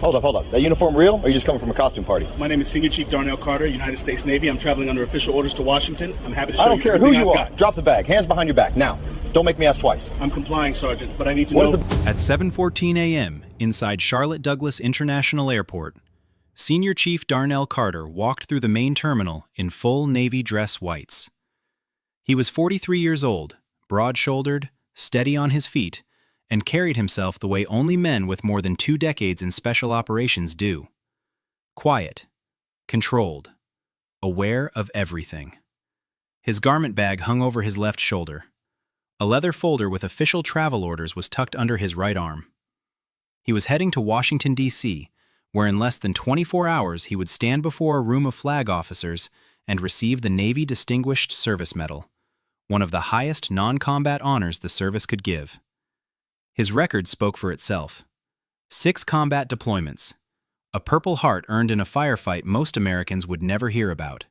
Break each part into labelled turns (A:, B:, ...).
A: Hold up. That uniform real, or are you just coming from a costume party?
B: My name is Senior Chief Darnell Carter, United States Navy. I'm traveling under official orders to Washington. I'm happy to show you.
A: I don't care who you are. Drop the bag. Hands behind your back. Now. Don't make me ask twice.
B: I'm complying, Sergeant, but I need to know...
C: At 7:14 a.m., inside Charlotte Douglas International Airport, Senior Chief Darnell Carter walked through the main terminal in full Navy dress whites. He was 43 years old, broad-shouldered, steady on his feet, and carried himself the way only men with more than 2 decades in special operations do. Quiet, controlled, aware of everything. His garment bag hung over his left shoulder. A leather folder with official travel orders was tucked under his right arm. He was heading to Washington, D.C., where in less than 24 hours he would stand before a room of flag officers and receive the Navy Distinguished Service Medal, one of the highest non-combat honors the service could give. His record spoke for itself. 6 combat deployments, a Purple Heart earned in a firefight most Americans would never hear about,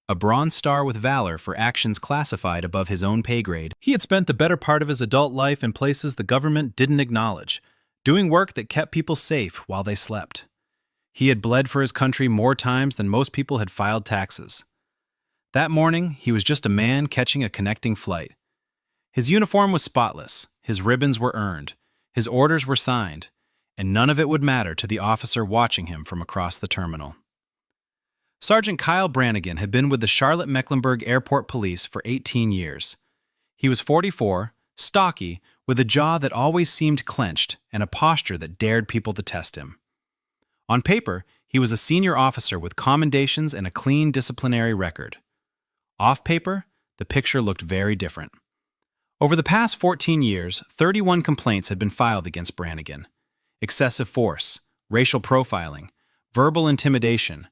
C: a Bronze Star with Valor for actions classified above his own pay grade.
D: He had spent the better part of his adult life in places the government didn't acknowledge, doing work that kept people safe while they slept. He had bled for his country more times than most people had filed taxes. That morning, he was just a man catching a connecting flight. His uniform was spotless, his ribbons were earned, his orders were signed, and none of it would matter to the officer watching him from across the terminal. Sergeant Kyle Brannigan had been with the Charlotte-Mecklenburg Airport Police for 18 years. He was 44, stocky, with a jaw that always seemed clenched and a posture that dared people to test him. On paper, he was a senior officer with commendations and a clean disciplinary record. Off paper, the picture looked very different. Over the past 14 years, 31 complaints had been filed against Brannigan. Excessive force, racial profiling, verbal intimidation,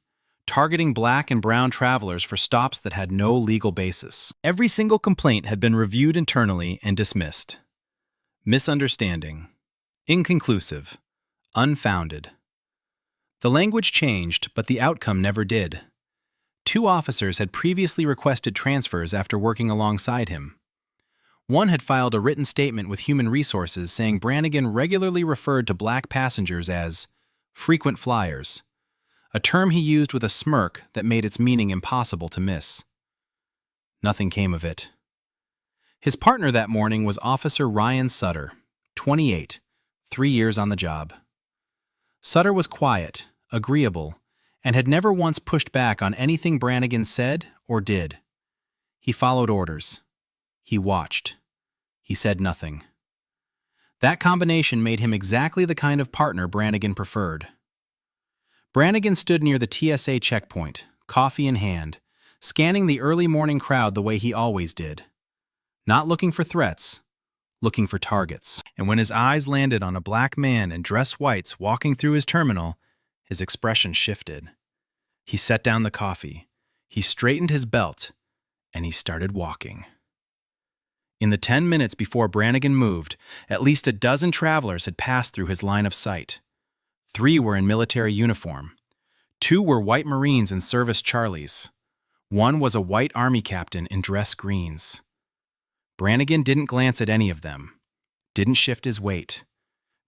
D: targeting black and brown travelers for stops that had no legal basis. Every single complaint had been reviewed internally and dismissed. Misunderstanding, inconclusive, unfounded. The language changed, but the outcome never did. 2 officers had previously requested transfers after working alongside him. One had filed a written statement with Human Resources saying Brannigan regularly referred to black passengers as frequent flyers, a term he used with a smirk that made its meaning impossible to miss. Nothing came of it. His partner that morning was Officer Ryan Sutter, 28, 3 years on the job. Sutter was quiet, agreeable, and had never once pushed back on anything Brannigan said or did. He followed orders. He watched. He said nothing. That combination made him exactly the kind of partner Brannigan preferred. Brannigan stood near the TSA checkpoint, coffee in hand, scanning the early morning crowd the way he always did. Not looking for threats, looking for targets. And when his eyes landed on a black man in dress whites walking through his terminal, his expression shifted. He set down the coffee, he straightened his belt, and he started walking. In the 10 minutes before Brannigan moved, at least a dozen travelers had passed through his line of sight. 3 were in military uniform. 2 were white Marines in service Charlies. 1 was a white Army captain in dress greens. Brannigan didn't glance at any of them, didn't shift his weight,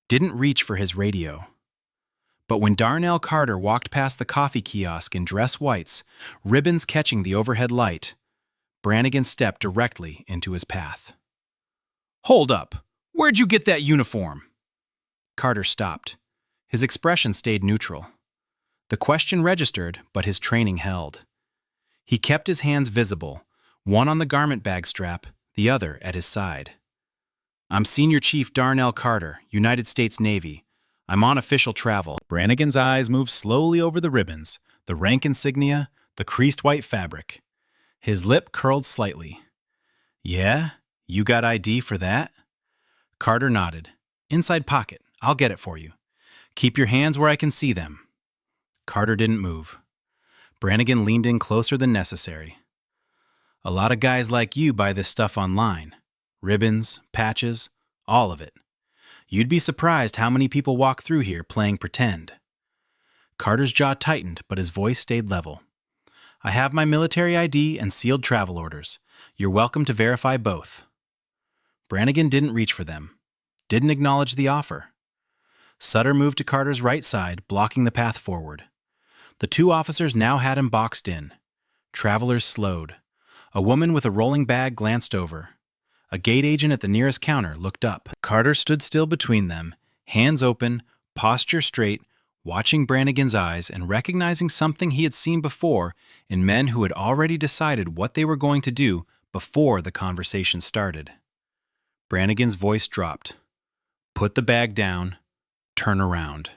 D: didn't reach for his radio. But when Darnell Carter walked past the coffee kiosk in dress whites, ribbons catching the overhead light, Brannigan stepped directly into his path. "Hold up! Where'd you get that uniform?" Carter stopped. His expression stayed neutral. The question registered, but his training held. He kept his hands visible, one on the garment bag strap, the other at his side. "I'm Senior Chief Darnell Carter, United States Navy. I'm on official travel." Brannigan's eyes moved slowly over the ribbons, the rank insignia, the creased white fabric. His lip curled slightly. "Yeah? You got ID for that?" Carter nodded. "Inside pocket. I'll get it for you. Keep your hands where I can see them." Carter didn't move. Brannigan leaned in closer than necessary. "A lot of guys like you buy this stuff online. Ribbons, patches, all of it. You'd be surprised how many people walk through here playing pretend." Carter's jaw tightened, but his voice stayed level. "I have my military ID and sealed travel orders. You're welcome to verify both." Brannigan didn't reach for them, didn't acknowledge the offer. Sutter moved to Carter's right side, blocking the path forward. The two officers now had him boxed in. Travelers slowed. A woman with a rolling bag glanced over. A gate agent at the nearest counter looked up. Carter stood still between them, hands open, posture straight, watching Brannigan's eyes and recognizing something he had seen before in men who had already decided what they were going to do before the conversation started. Brannigan's voice dropped. "Put the bag down. Turn around."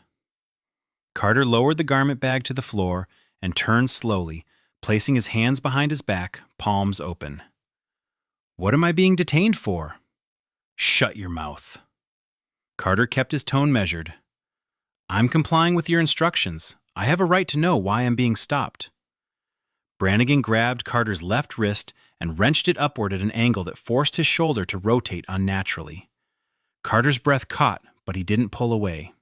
D: Carter lowered the garment bag to the floor and turned slowly, placing his hands behind his back, palms open. "What am I being detained for?" "Shut your mouth." Carter kept his tone measured. "I'm complying with your instructions. I have a right to know why I'm being stopped." Brannigan grabbed Carter's left wrist and wrenched it upward at an angle that forced his shoulder to rotate unnaturally. Carter's breath caught, but he didn't pull away.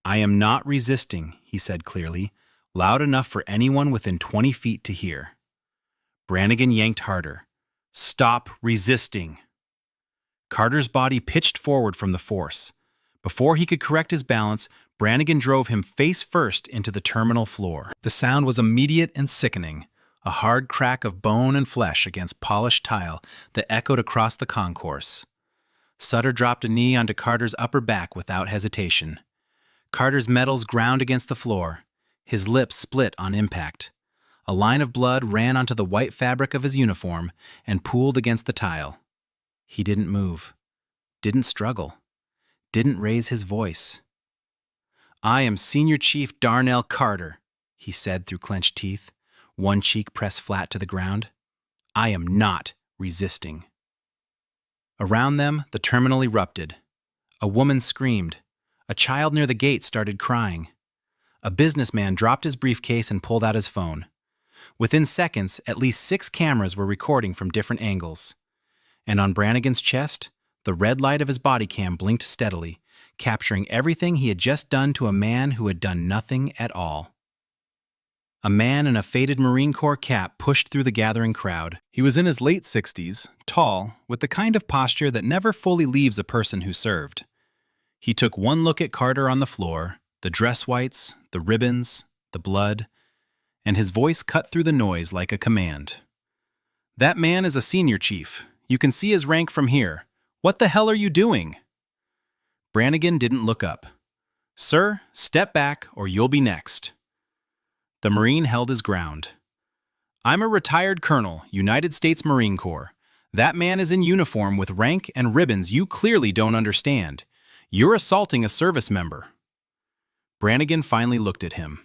D: "I am not resisting," he said clearly, loud enough for anyone within 20 feet to hear. Brannigan yanked harder. "Stop resisting." Carter's body pitched forward from the force. Before he could correct his balance, Brannigan drove him face first into the terminal floor. The sound was immediate and sickening, a hard crack of bone and flesh against polished tile that echoed across the concourse. Sutter dropped a knee onto Carter's upper back without hesitation. Carter's metals ground against the floor. His lips split on impact. A line of blood ran onto the white fabric of his uniform and pooled against the tile. He didn't move, didn't struggle, didn't raise his voice. "I am Senior Chief Darnell Carter," he said through clenched teeth, one cheek pressed flat to the ground. "I am not resisting." Around them, the terminal erupted. A woman screamed. A child near the gate started crying. A businessman dropped his briefcase and pulled out his phone. Within seconds, at least 6 cameras were recording from different angles. And on Brannigan's chest, the red light of his bodycam blinked steadily, capturing everything he had just done to a man who had done nothing at all. A man in a faded Marine Corps cap pushed through the gathering crowd. He was in his late 60s, tall, with the kind of posture that never fully leaves a person who served. He took one look at Carter on the floor, the dress whites, the ribbons, the blood, and his voice cut through the noise like a command. "That man is a senior chief. You can see his rank from here. What the hell are you doing?" Brannigan didn't look up. "Sir, step back or you'll be next." The Marine held his ground. "I'm a retired colonel, United States Marine Corps. That man is in uniform with rank and ribbons you clearly don't understand. You're assaulting a service member." Brannigan finally looked at him.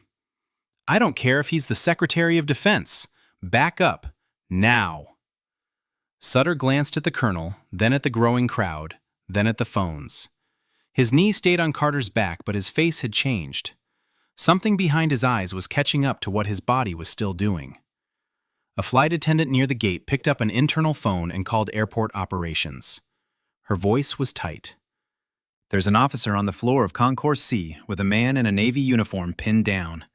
D: "I don't care if he's the Secretary of Defense. Back up. Now." Sutter glanced at the colonel, then at the growing crowd, then at the phones. His knee stayed on Carter's back, but his face had changed. Something behind his eyes was catching up to what his body was still doing. A flight attendant near the gate picked up an internal phone and called airport operations. Her voice was tight. "There's an officer on the floor of Concourse C with a man in a Navy uniform pinned down.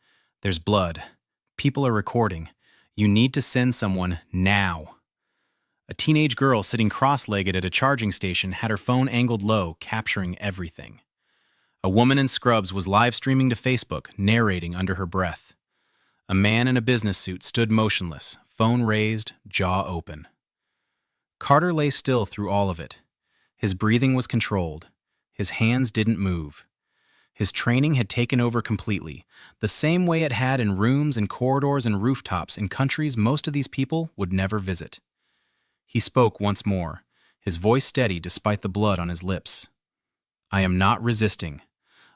D: There's blood. People are recording. You need to send someone now." A teenage girl sitting cross-legged at a charging station had her phone angled low, capturing everything. A woman in scrubs was live-streaming to Facebook, narrating under her breath. A man in a business suit stood motionless, phone raised, jaw open. Carter lay still through all of it. His breathing was controlled. His hands didn't move. His training had taken over completely, the same way it had in rooms and corridors and rooftops in countries most of these people would never visit. He spoke once more, his voice steady despite the blood on his lips. "I am not resisting.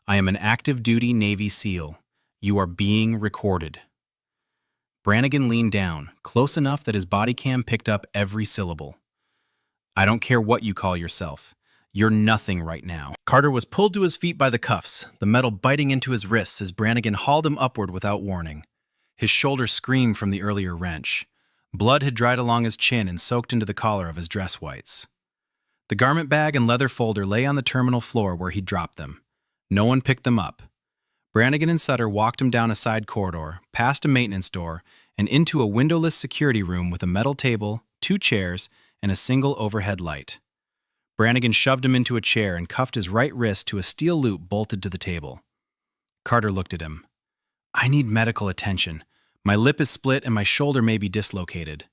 D: I am an active-duty Navy SEAL. You are being recorded." Brannigan leaned down, close enough that his body cam picked up every syllable. "I don't care what you call yourself. You're nothing right now." Carter was pulled to his feet by the cuffs, the metal biting into his wrists as Brannigan hauled him upward without warning. His shoulder screamed from the earlier wrench. Blood had dried along his chin and soaked into the collar of his dress whites. The garment bag and leather folder lay on the terminal floor where he'd dropped them. No one picked them up. Brannigan and Sutter walked him down a side corridor, past a maintenance door, and into a windowless security room with a metal table, 2 chairs, and a single overhead light. Brannigan shoved him into a chair and cuffed his right wrist to a steel loop bolted to the table. Carter looked at him. "I need medical attention. My lip is split and my shoulder may be dislocated."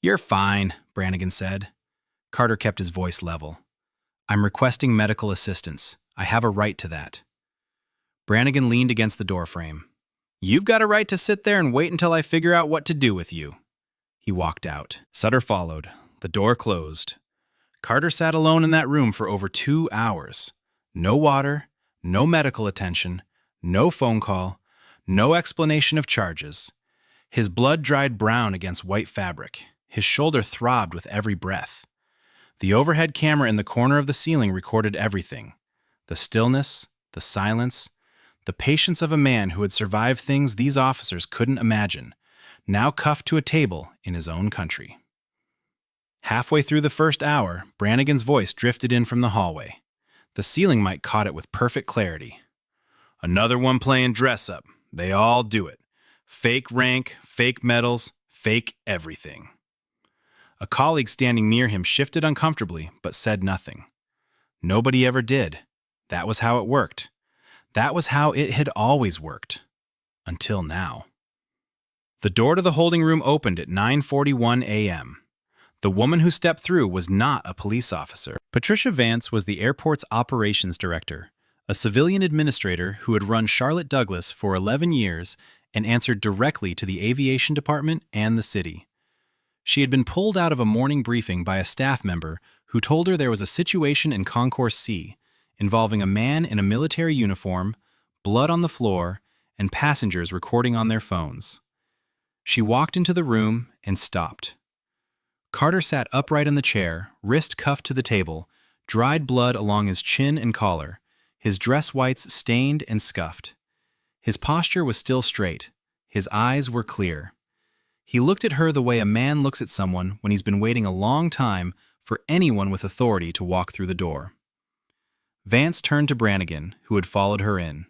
D: "You're fine," Brannigan said. Carter kept his voice level. "I'm requesting medical assistance. I have a right to that." Brannigan leaned against the doorframe. "You've got a right to sit there and wait until I figure out what to do with you." He walked out. Sutter followed. The door closed. Carter sat alone in that room for over 2 hours. No water, no medical attention, no phone call, no explanation of charges. His blood dried brown against white fabric. His shoulder throbbed with every breath. The overhead camera in the corner of the ceiling recorded everything. The stillness, the silence, the patience of a man who had survived things these officers couldn't imagine, now cuffed to a table in his own country. Halfway through the first hour, Brannigan's voice drifted in from the hallway. The ceiling mic caught it with perfect clarity. "Another one playing dress-up. They all do it. Fake rank, fake medals, fake everything." A colleague standing near him shifted uncomfortably, but said nothing. Nobody ever did. That was how it worked. That was how it had always worked. Until now. The door to the holding room opened at 9:41 a.m. The woman who stepped through was not a police officer. Patricia Vance was the airport's operations director, a civilian administrator who had run Charlotte Douglas for 11 years and answered directly to the aviation department and the city. She had been pulled out of a morning briefing by a staff member who told her there was a situation in Concourse C involving a man in a military uniform, blood on the floor, and passengers recording on their phones. She walked into the room and stopped. Carter sat upright in the chair, wrist cuffed to the table, dried blood along his chin and collar, his dress whites stained and scuffed. His posture was still straight. His eyes were clear. He looked at her the way a man looks at someone when he's been waiting a long time for anyone with authority to walk through the door. Vance turned to Brannigan, who had followed her in.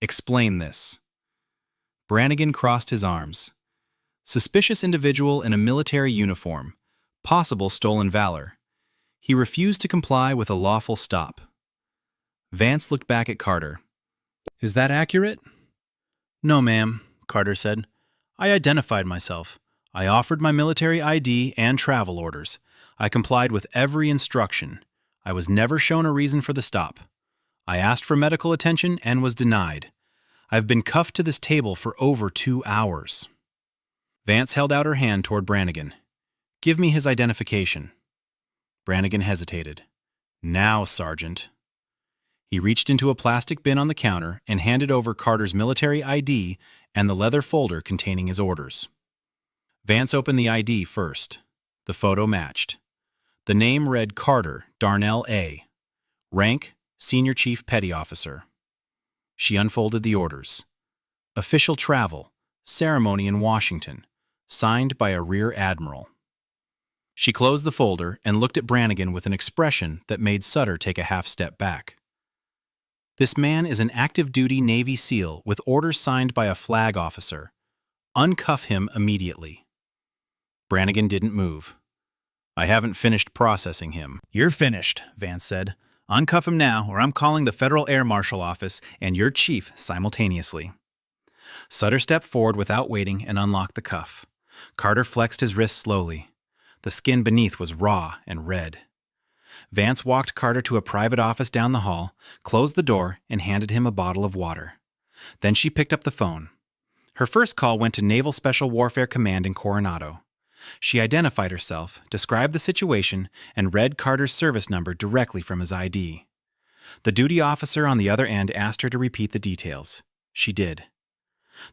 D: "Explain this." Brannigan crossed his arms. Suspicious individual in a military uniform. Possible stolen valor. He refused to comply with a lawful stop. Vance looked back at Carter. "Is that accurate?" "No, ma'am," Carter said. "I identified myself. I offered my military ID and travel orders. I complied with every instruction. I was never shown a reason for the stop. I asked for medical attention and was denied. I've been cuffed to this table for over 2 hours. Vance held out her hand toward Brannigan. "Give me his identification." Brannigan hesitated. "Now, Sergeant." He reached into a plastic bin on the counter and handed over Carter's military ID and the leather folder containing his orders. Vance opened the ID first. The photo matched. The name read Carter Darnell A. Rank, Senior Chief Petty Officer. She unfolded the orders. Official travel, ceremony in Washington, signed by a Rear Admiral. She closed the folder and looked at Brannigan with an expression that made Sutter take a half step back. "This man is an active-duty Navy SEAL with orders signed by a flag officer. Uncuff him immediately." Brannigan didn't move. "I haven't finished processing him." "You're finished," Vance said. "Uncuff him now, or I'm calling the Federal Air Marshal Office and your chief simultaneously." Sutter stepped forward without waiting and unlocked the cuff. Carter flexed his wrist slowly. The skin beneath was raw and red. Vance walked Carter to a private office down the hall, closed the door, and handed him a bottle of water. Then she picked up the phone. Her first call went to Naval Special Warfare Command in Coronado. She identified herself, described the situation, and read Carter's service number directly from his ID. The duty officer on the other end asked her to repeat the details. She did.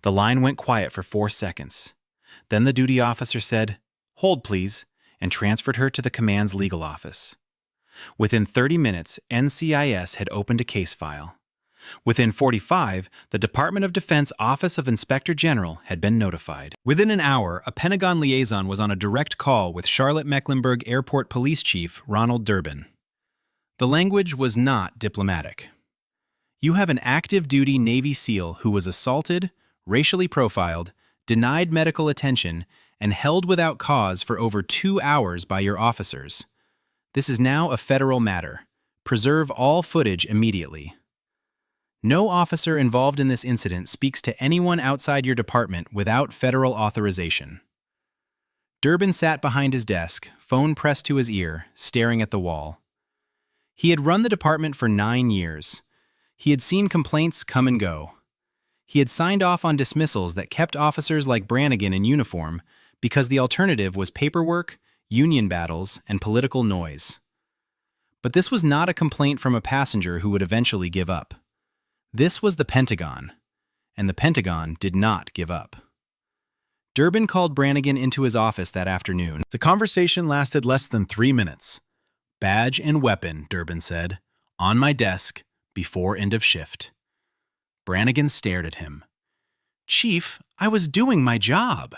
D: The line went quiet for 4 seconds. Then the duty officer said, "Hold, please," and transferred her to the command's legal office. Within 30 minutes, NCIS had opened a case file. Within 45, the Department of Defense Office of Inspector General had been notified. Within an hour, a Pentagon liaison was on a direct call with Charlotte-Mecklenburg Airport Police Chief Ronald Durbin. The language was not diplomatic. "You have an active-duty Navy SEAL who was assaulted, racially profiled, denied medical attention, and held without cause for over 2 hours by your officers. This is now a federal matter. Preserve all footage immediately. No officer involved in this incident speaks to anyone outside your department without federal authorization. Durbin sat behind his desk, phone pressed to his ear, staring at the wall. He had run the department for 9 years. He had seen complaints come and go. He had signed off on dismissals that kept officers like Brannigan in uniform because the alternative was paperwork, union battles, and political noise. But this was not a complaint from a passenger who would eventually give up. This was the Pentagon, and the Pentagon did not give up. Durbin called Brannigan into his office that afternoon. The conversation lasted less than 3 minutes. "Badge and weapon," Durbin said, "on my desk, before end of shift." Brannigan stared at him. "Chief, I was doing my job."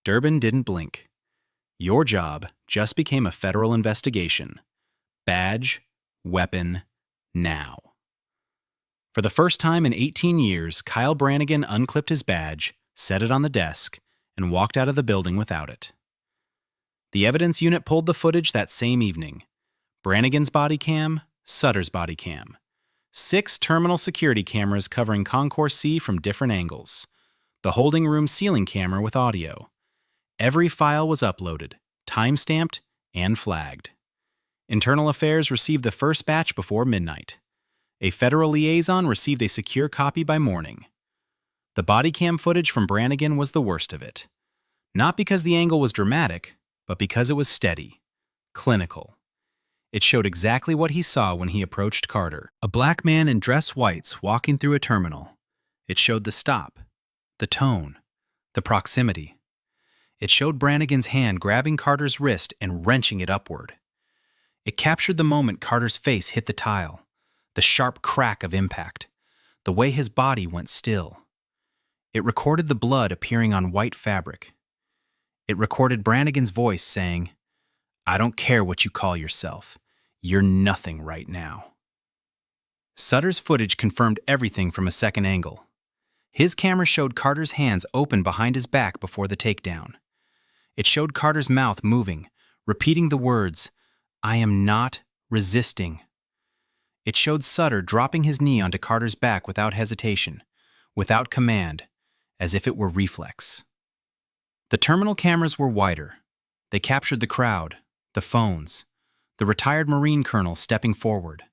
D: Durbin didn't blink. "Your job just became a federal investigation. Badge, weapon, now." For the first time in 18 years, Kyle Brannigan unclipped his badge, set it on the desk, and walked out of the building without it. The evidence unit pulled the footage that same evening. Brannigan's body cam, Sutter's body cam. 6 terminal security cameras covering Concourse C from different angles. The holding room ceiling camera with audio. Every file was uploaded, time-stamped, and flagged. Internal Affairs received the first batch before midnight. A federal liaison received a secure copy by morning. The body cam footage from Brannigan was the worst of it. Not because the angle was dramatic, but because it was steady, clinical. It showed exactly what he saw when he approached Carter. A black man in dress whites walking through a terminal. It showed the stop, the tone, the proximity. It showed Brannigan's hand grabbing Carter's wrist and wrenching it upward. It captured the moment Carter's face hit the tile, the sharp crack of impact, the way his body went still. It recorded the blood appearing on white fabric. It recorded Brannigan's voice saying, "I don't care what you call yourself. You're nothing right now." Sutter's footage confirmed everything from a second angle. His camera showed Carter's hands open behind his back before the takedown. It showed Carter's mouth moving, repeating the words, "I am not resisting." It showed Sutter dropping his knee onto Carter's back without hesitation, without command, as if it were reflex. The terminal cameras were wider. They captured the crowd, the phones, the retired Marine colonel stepping forward,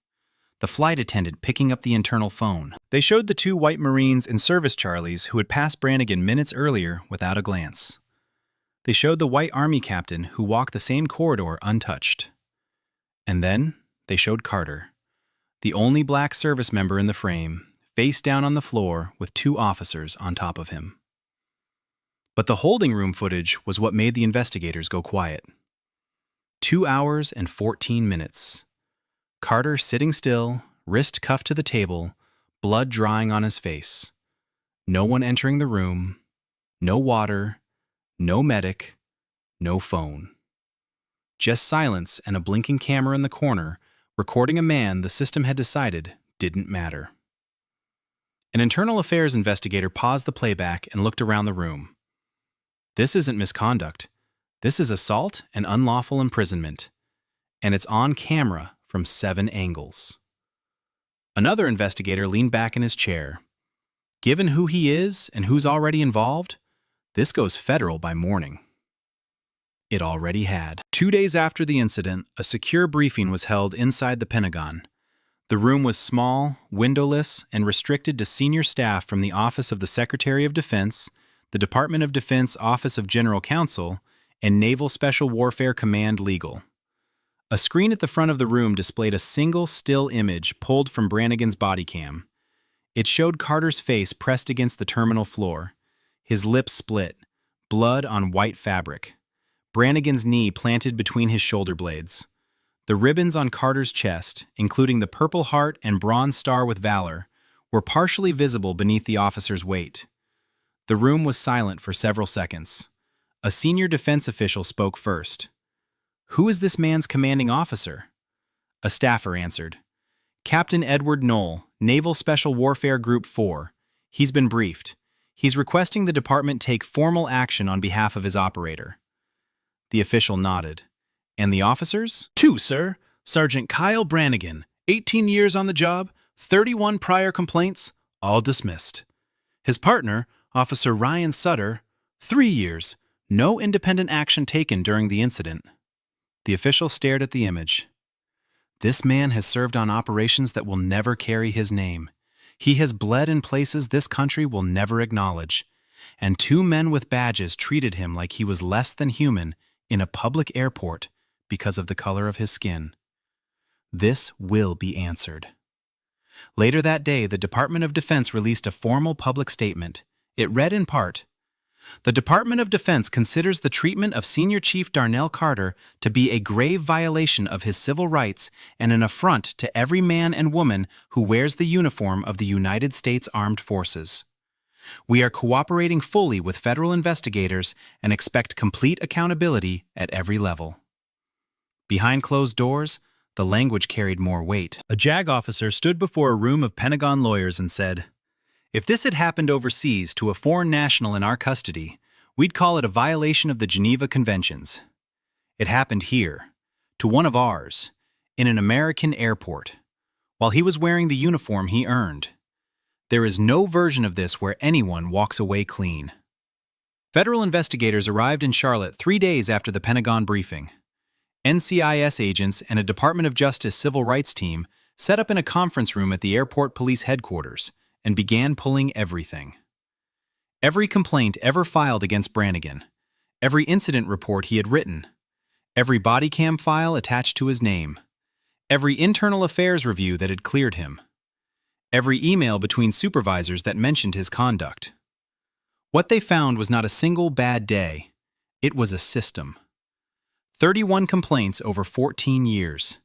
D: the flight attendant picking up the internal phone. They showed the 2 white Marines and service Charlies who had passed Brannigan minutes earlier without a glance. They showed the white Army captain who walked the same corridor untouched. And then they showed Carter, the only black service member in the frame, face down on the floor with 2 officers on top of him. But the holding room footage was what made the investigators go quiet. 2 hours and 14 minutes. Carter sitting still, wrist cuffed to the table, blood drying on his face. No one entering the room, no water, no medic, no phone. Just silence and a blinking camera in the corner, recording a man the system had decided didn't matter. An internal affairs investigator paused the playback and looked around the room. This isn't misconduct. This is assault and unlawful imprisonment. And it's on camera from 7 angles. Another investigator leaned back in his chair. Given who he is and who's already involved, this goes federal by morning. It already had. 2 days after the incident, a secure briefing was held inside the Pentagon. The room was small, windowless, and restricted to senior staff from the Office of the Secretary of Defense, the Department of Defense Office of General Counsel, and Naval Special Warfare Command Legal. A screen at the front of the room displayed a single still image pulled from Brannigan's body cam. It showed Carter's face pressed against the terminal floor, his lips split, blood on white fabric. Brannigan's knee planted between his shoulder blades. The ribbons on Carter's chest, including the Purple Heart and Bronze Star with Valor, were partially visible beneath the officer's weight. The room was silent for several seconds. A senior defense official spoke first. "Who is this man's commanding officer?" A staffer answered. "Captain Edward Knoll, Naval Special Warfare Group 4. He's been briefed. He's requesting the department take formal action on behalf of his operator." The official nodded. And the officers? 2, sir. Sergeant Kyle Brannigan, 18 years on the job, 31 prior complaints, all dismissed. His partner, Officer Ryan Sutter, 3 years, no independent action taken during the incident. The official stared at the image. This man has served on operations that will never carry his name. He has bled in places this country will never acknowledge. And 2 men with badges treated him like he was less than human in a public airport because of the color of his skin. This will be answered. Later that day, the Department of Defense released a formal public statement. It read in part, "The Department of Defense considers the treatment of Senior Chief Darnell Carter to be a grave violation of his civil rights and an affront to every man and woman who wears the uniform of the United States Armed Forces. We are cooperating fully with federal investigators and expect complete accountability at every level." Behind closed doors, the language carried more weight. A JAG officer stood before a room of Pentagon lawyers and said, "If this had happened overseas to a foreign national in our custody, we'd call it a violation of the Geneva Conventions. It happened here, to one of ours, in an American airport, while he was wearing the uniform he earned. There is no version of this where anyone walks away clean." Federal investigators arrived in Charlotte 3 days after the Pentagon briefing. NCIS agents and a Department of Justice civil rights team set up in a conference room at the airport police headquarters and began pulling everything. Every complaint ever filed against Brannigan, every incident report he had written, every bodycam file attached to his name, every internal affairs review that had cleared him, every email between supervisors that mentioned his conduct. What they found was not a single bad day. It was a system. 31 complaints over 14 years.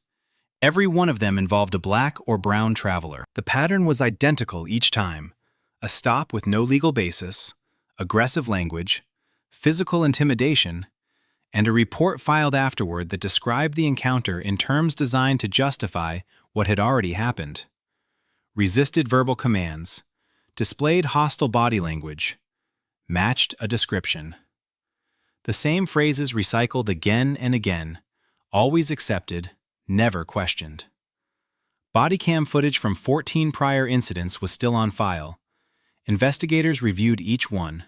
D: Every one of them involved a black or brown traveler. The pattern was identical each time. A stop with no legal basis, aggressive language, physical intimidation, and a report filed afterward that described the encounter in terms designed to justify what had already happened. Resisted verbal commands, displayed hostile body language, matched a description. The same phrases recycled again and again, always accepted, never questioned. Bodycam footage from 14 prior incidents was still on file. Investigators reviewed each one.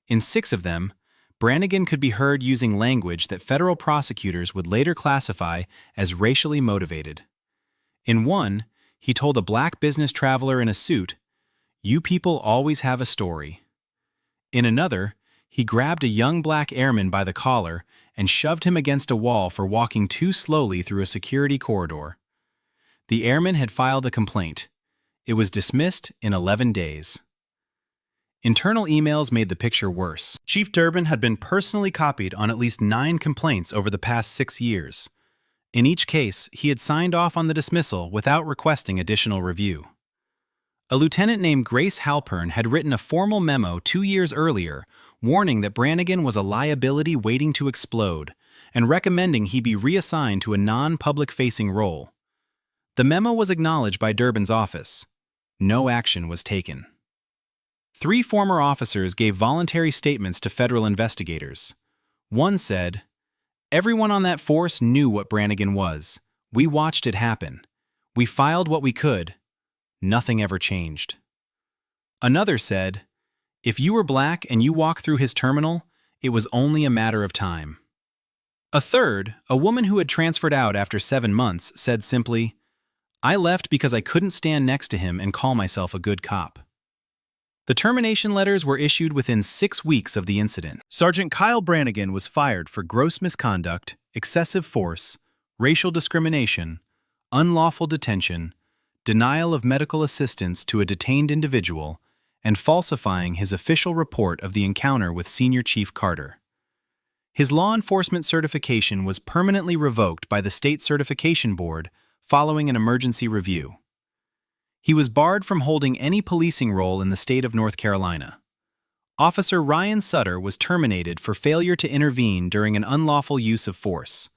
D: In 6 of them, Brannigan could be heard using language that federal prosecutors would later classify as racially motivated. In one, he told a black business traveler in a suit, "You people always have a story." In another, he grabbed a young black airman by the collar and shoved him against a wall for walking too slowly through a security corridor. The airman had filed a complaint. It was dismissed in 11 days. Internal emails made the picture worse. Chief Durbin had been personally copied on at least 9 complaints over the past 6 years. In each case, he had signed off on the dismissal without requesting additional review. A lieutenant named Grace Halpern had written a formal memo 2 years earlier warning that Brannigan was a liability waiting to explode and recommending he be reassigned to a non-public-facing role. The memo was acknowledged by Durbin's office. No action was taken. 3 former officers gave voluntary statements to federal investigators. One said, "Everyone on that force knew what Brannigan was. We watched it happen. We filed what we could. Nothing ever changed." Another said, "If you were black and you walked through his terminal, it was only a matter of time." A third, a woman who had transferred out after 7 months, said simply, "I left because I couldn't stand next to him and call myself a good cop." The termination letters were issued within 6 weeks of the incident. Sergeant Kyle Brannigan was fired for gross misconduct, excessive force, racial discrimination, unlawful detention, denial of medical assistance to a detained individual, and falsifying his official report of the encounter with Senior Chief Carter. His law enforcement certification was permanently revoked by the State Certification Board following an emergency review. He was barred from holding any policing role in the state of North Carolina. Officer Ryan Sutter was terminated for failure to intervene during an unlawful use of force,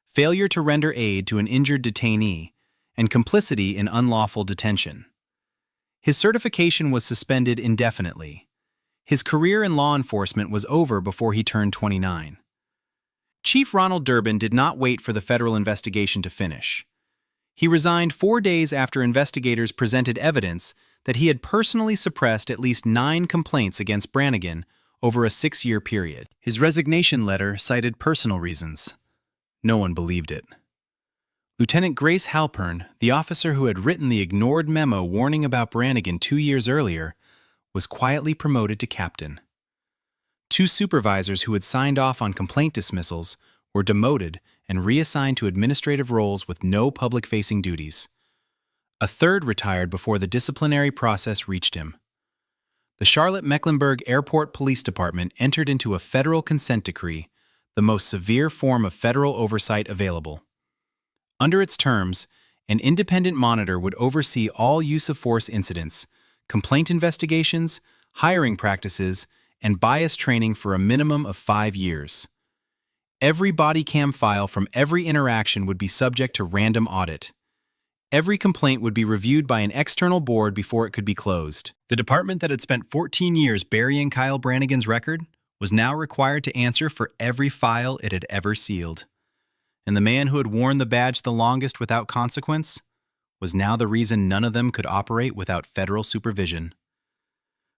D: failure to render aid to an injured detainee, and complicity in unlawful detention. His certification was suspended indefinitely. His career in law enforcement was over before he turned 29.
C: Chief Ronald Durbin did not wait for the federal investigation to finish. He resigned 4 days after investigators presented evidence that he had personally suppressed at least 9 complaints against Brannigan over a 6-year period. His resignation letter cited personal reasons. No one believed it. Lieutenant Grace Halpern, the officer who had written the ignored memo warning about Brannigan 2 years earlier, was quietly promoted to captain. 2 supervisors who had signed off on complaint dismissals were demoted and reassigned to administrative roles with no public-facing duties. A 3rd retired before the disciplinary process reached him. The Charlotte-Mecklenburg Airport Police Department entered into a federal consent decree, the most severe form of federal oversight available. Under its terms, an independent monitor would oversee all use-of-force incidents, complaint investigations, hiring practices, and bias training for a minimum of 5 years. Every body cam file from every interaction would be subject to random audit. Every complaint would be reviewed by an external board before it could be closed. The department that had spent 14 years burying Kyle Brannigan's record was now required to answer for every file it had ever sealed. And the man who had worn the badge the longest without consequence was now the reason none of them could operate without federal supervision.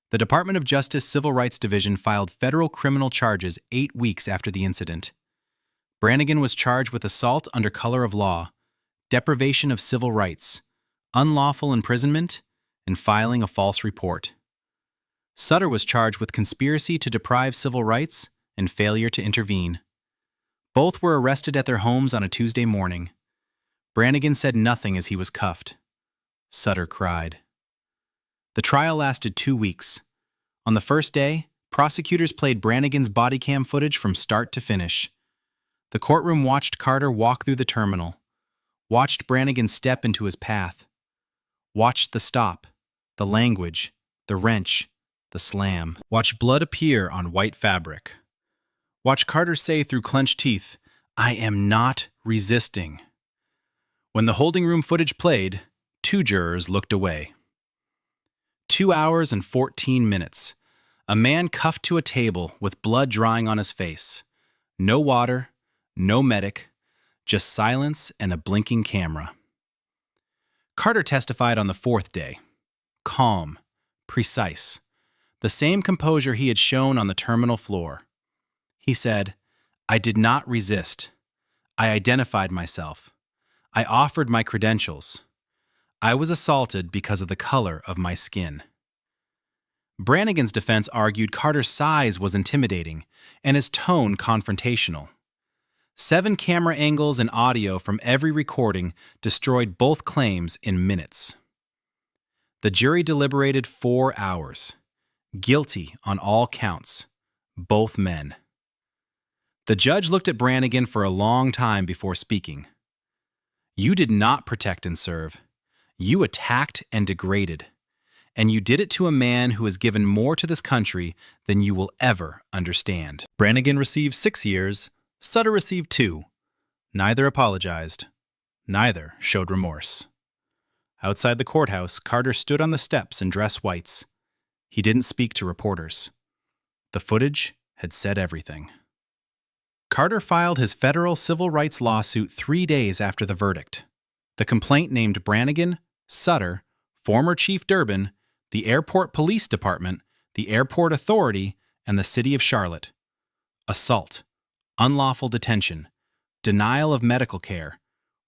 C: The Department of Justice Civil Rights Division filed federal criminal charges 8 weeks after the incident. Brannigan was charged with assault under color of law, deprivation of civil rights, unlawful imprisonment, and filing a false report. Sutter was charged with conspiracy to deprive civil rights and failure to intervene. Both were arrested at their homes on a Tuesday morning. Brannigan said nothing as he was cuffed. Sutter cried. The trial lasted 2 weeks. On the first day, prosecutors played Brannigan's body cam footage from start to finish. The courtroom watched Carter walk through the terminal, watched Brannigan step into his path, watched the stop, the language, the wrench, the slam, watched blood appear on white fabric. Watch Carter say through clenched teeth, "I am not resisting." When the holding room footage played, 2 jurors looked away. 2 hours and 14 minutes. A man cuffed to a table with blood drying on his face. No water, no medic, just silence and a blinking camera. Carter testified on the 4th day. Calm, precise, the same composure he had shown on the terminal floor. He said, "I did not resist. I identified myself. I offered my credentials. I was assaulted because of the color of my skin." Brannigan's defense argued Carter's size was intimidating and his tone confrontational. 7 camera angles and audio from every recording destroyed both claims in minutes. The jury deliberated 4 hours. Guilty on all counts. Both men. The judge looked at Brannigan for a long time before speaking. "You did not protect and serve. You attacked and degraded. And you did it to a man who has given more to this country than you will ever understand." Brannigan received 6 years. Sutter received 2. Neither apologized. Neither showed remorse. Outside the courthouse, Carter stood on the steps in dress whites. He didn't speak to reporters. The footage had said everything. Carter filed his federal civil rights lawsuit 3 days after the verdict. The complaint named Brannigan, Sutter, former Chief Durbin, the Airport Police Department, the Airport Authority, and the City of Charlotte. Assault, unlawful detention, denial of medical care,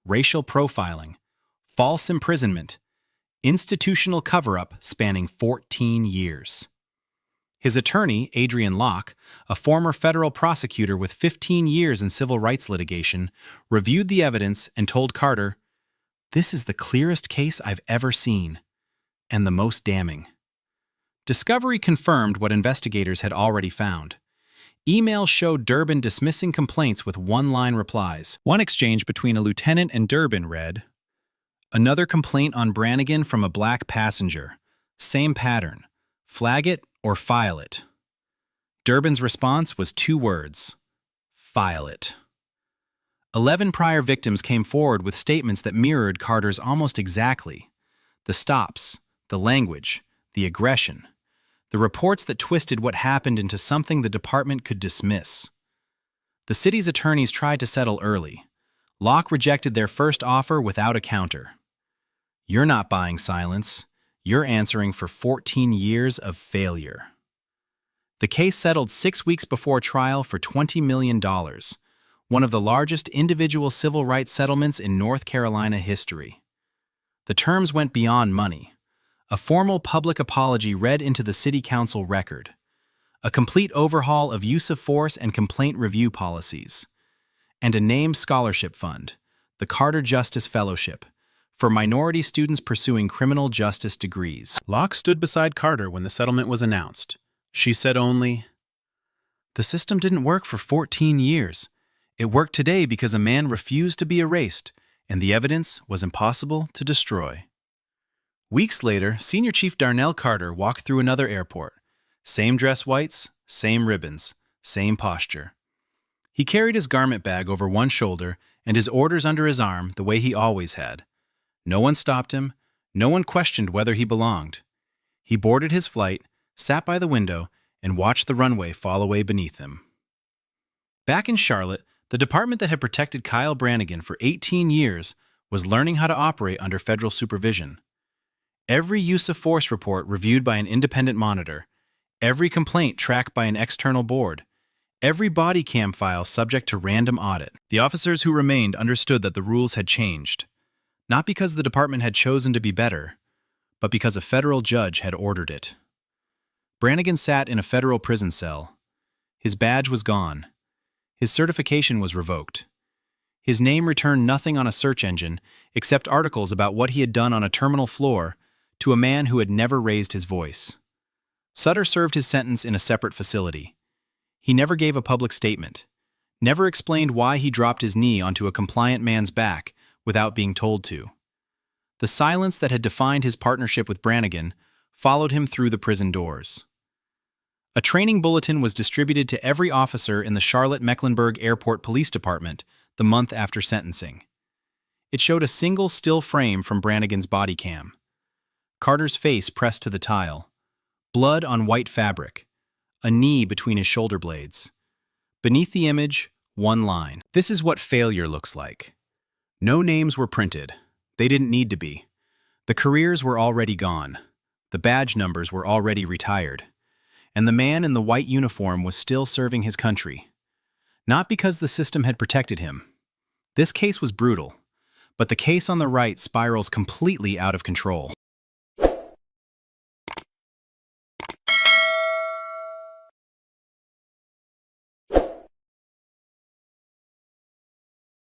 C: racial profiling, false imprisonment, institutional cover-up spanning 14 years. His attorney, Adrian Locke, a former federal prosecutor with 15 years in civil rights litigation, reviewed the evidence and told Carter, "This is the clearest case I've ever seen, and the most damning." Discovery confirmed what investigators had already found. Emails showed Durbin dismissing complaints with one-line replies. One exchange between a lieutenant and Durbin read, "Another complaint on Brannigan from a black passenger. Same pattern. Flag it or file it." Durbin's response was 2 words. File it. 11 prior victims came forward with statements that mirrored Carter's almost exactly. The stops, the language, the aggression. The reports that twisted what happened into something the department could dismiss. The city's attorneys tried to settle early. Locke rejected their first offer without a counter. "You're not buying silence. You're answering for 14 years of failure." The case settled 6 weeks before trial for $20 million, one of the largest individual civil rights settlements in North Carolina history. The terms went beyond money. A formal public apology read into the city council record. A complete overhaul of use of force and complaint review policies. And a named scholarship fund, the Carter Justice Fellowship, for minority students pursuing criminal justice degrees.
D: Locke stood beside Carter when the settlement was announced. She said only, "The system didn't work for 14 years. It worked today because a man refused to be erased, and the evidence was impossible to destroy." Weeks later, Senior Chief Darnell Carter walked through another airport. Same dress whites, same ribbons, same posture. He carried his garment bag over one shoulder and his orders under his arm the way he always had. No one stopped him. No one questioned whether he belonged. He boarded his flight, sat by the window, and watched the runway fall away beneath him. Back in Charlotte, the department that had protected Kyle Brannigan for 18 years was learning how to operate under federal supervision. Every use of force report reviewed by an independent monitor, every complaint tracked by an external board, every body cam file subject to random audit. The officers who remained understood that the rules had changed, not because the department had chosen to be better, but because a federal judge had ordered it. Brannigan sat in a federal prison cell. His badge was gone. His certification was revoked. His name returned nothing on a search engine except articles about what he had done on a terminal floor to a man who had never raised his voice. Sutter served his sentence in a separate facility. He never gave a public statement, never explained why he dropped his knee onto a compliant man's back without being told to. The silence that had defined his partnership with Brannigan followed him through the prison doors. A training bulletin was distributed to every officer in the Charlotte-Mecklenburg Airport Police Department the month after sentencing. It showed a single still frame from Brannigan's body cam. Carter's face pressed to the tile. Blood on white fabric. A knee between his shoulder blades. Beneath the image, one line. This is what failure looks like. No names were printed. They didn't need to be. The careers were already gone. The badge numbers were already retired. And the man in the white uniform was still serving his country. Not because the system had protected him. This case was brutal, but the case on the right spirals completely out of control.